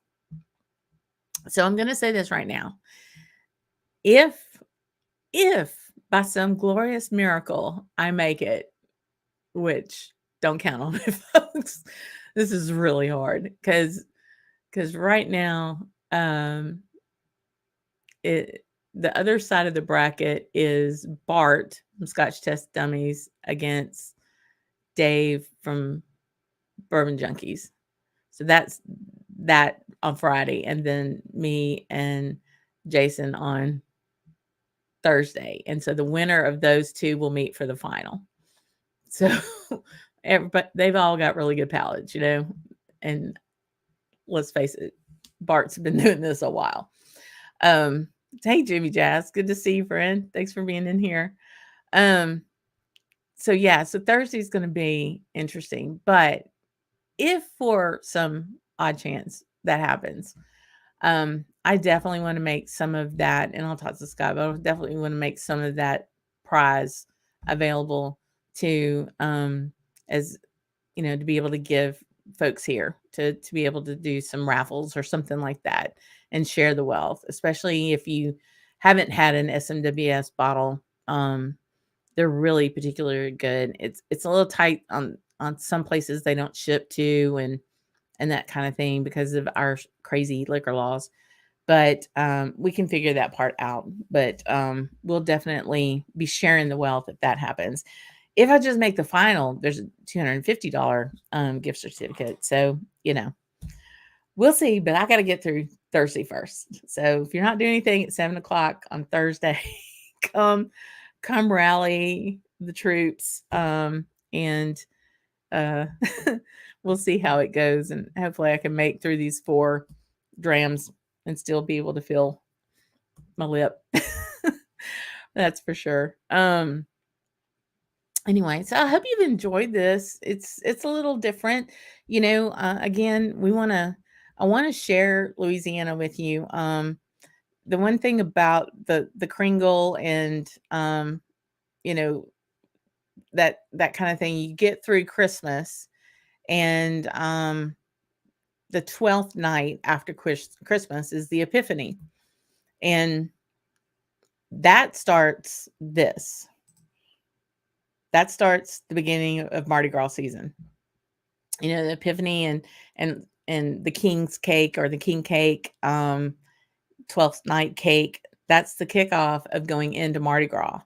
So I'm going to say this right now. If by some glorious miracle I make it, which don't count on it, folks, this is really hard because right now, the other side of the bracket is Bart from Scotch Test Dummies against Dave from Bourbon Junkies. So that's that on Friday, and then me and Jason on Thursday. And so the winner of those two will meet for the final. So everybody, they've all got really good palates, and let's face it, Bart's been doing this a while. Hey, Jimmy Jazz, good to see you, friend. Thanks for being in here. So Thursday's going to be interesting, but if for some odd chance that happens, I definitely want to make some of that, and I'll talk to Scott, but I definitely want to make some of that prize available to, as to be able to give folks here to be able to do some raffles or something like that and share the wealth, especially if you haven't had an SMWS bottle. They're really particularly good. It's a little tight on some places they don't ship to and that kind of thing because of our crazy liquor laws. But we can figure that part out. But we'll definitely be sharing the wealth if that happens. If I just make the final, there's a $250 gift certificate. So, we'll see. But I got to get through Thursday first. So if you're not doing anything at 7:00 on Thursday, come rally the troops. And we'll see how it goes. And hopefully I can make through these 4 drams and still be able to feel my lip. That's for sure. Anyway, so I hope you've enjoyed this. It's a little different, again, I want to share Louisiana with you. The one thing about the Kringle and, that kind of thing, you get through Christmas and, the 12th night after Christmas is the Epiphany. And that starts the beginning of Mardi Gras season. The Epiphany and the King's Cake or the King Cake, 12th night cake. That's the kickoff of going into Mardi Gras.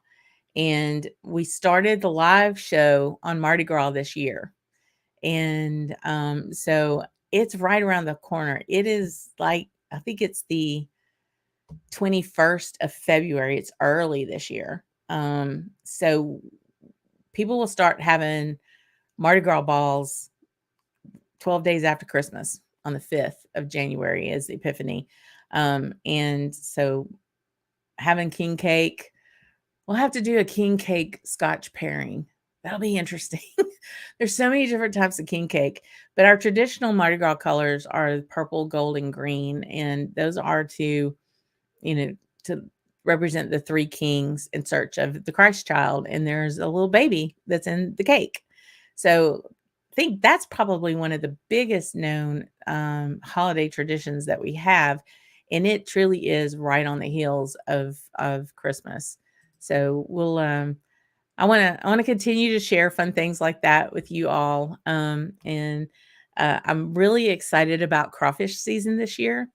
And we started the live show on Mardi Gras this year. And so it's right around the corner. It is I think it's the 21st of February. It's early this year. So people will start having Mardi Gras balls 12 days after Christmas on the 5th of January is the Epiphany. And so having king cake, we'll have to do a king cake Scotch pairing. That'll be interesting. There's so many different types of king cake, but our traditional Mardi Gras colors are purple, gold, and green. And those are to represent the 3 kings in search of the Christ child. And there's a little baby that's in the cake. So I think that's probably one of the biggest known holiday traditions that we have. And it truly is right on the heels of Christmas. So we'll, I want to continue to share fun things like that with you all. And I'm really excited about crawfish season this year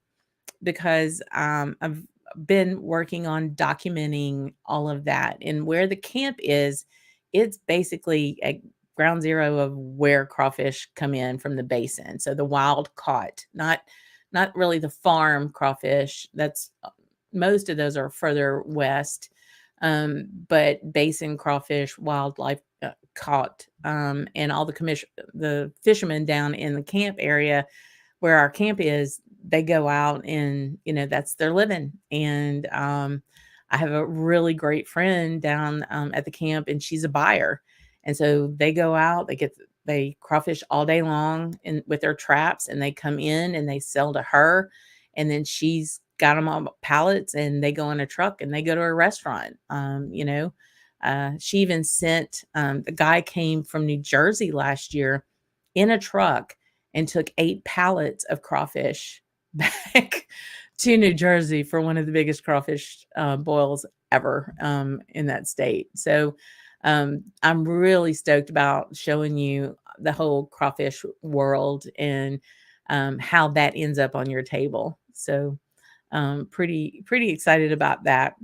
because I've been working on documenting all of that. And where the camp is, it's basically a ground zero of where crawfish come in from the basin. So the wild caught, not really the farm crawfish. That's most of those are further west. But basin crawfish, wildlife caught, and all the fishermen down in the camp area where our camp is, they go out and, that's their living. And I have a really great friend down at the camp, and she's a buyer. And so they go out, they crawfish all day long with their traps, and they come in and they sell to her. And then she's got them on pallets and they go in a truck and they go to a restaurant. She even sent the guy came from New Jersey last year in a truck and took 8 pallets of crawfish back to New Jersey for one of the biggest crawfish boils ever in that state. So I'm really stoked about showing you the whole crawfish world and how that ends up on your table. So pretty excited about that.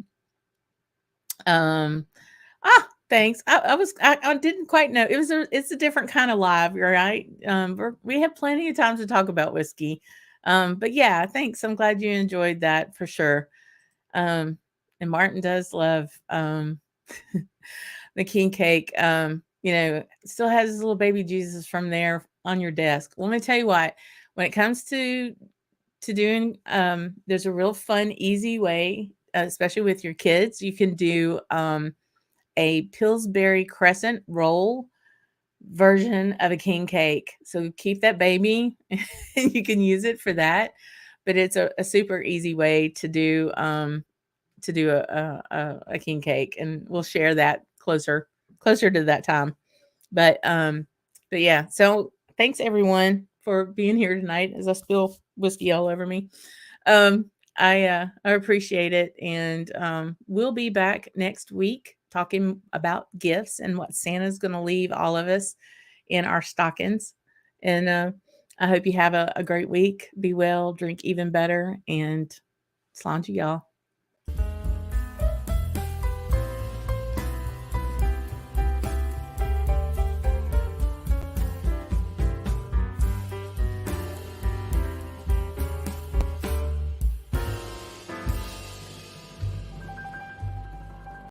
Thanks. I didn't quite know. It's a different kind of live, right? We have plenty of times to talk about whiskey. But yeah, thanks. I'm glad you enjoyed that for sure. And Martin does love the king cake. Still has his little baby Jesus from there on your desk. Let me tell you what, when it comes to doing, there's a real fun, easy way, especially with your kids. You can do a Pillsbury crescent roll version of a king cake. So keep that baby and you can use it for that. But it's a super easy way to do a king cake, and we'll share that closer to that time. But yeah, so thanks everyone for being here tonight as I spill whiskey all over me. I appreciate it, and we'll be back next week talking about gifts and what Santa's going to leave all of us in our stockings. And I hope you have a great week. Be well, drink even better, and sláinte y'all.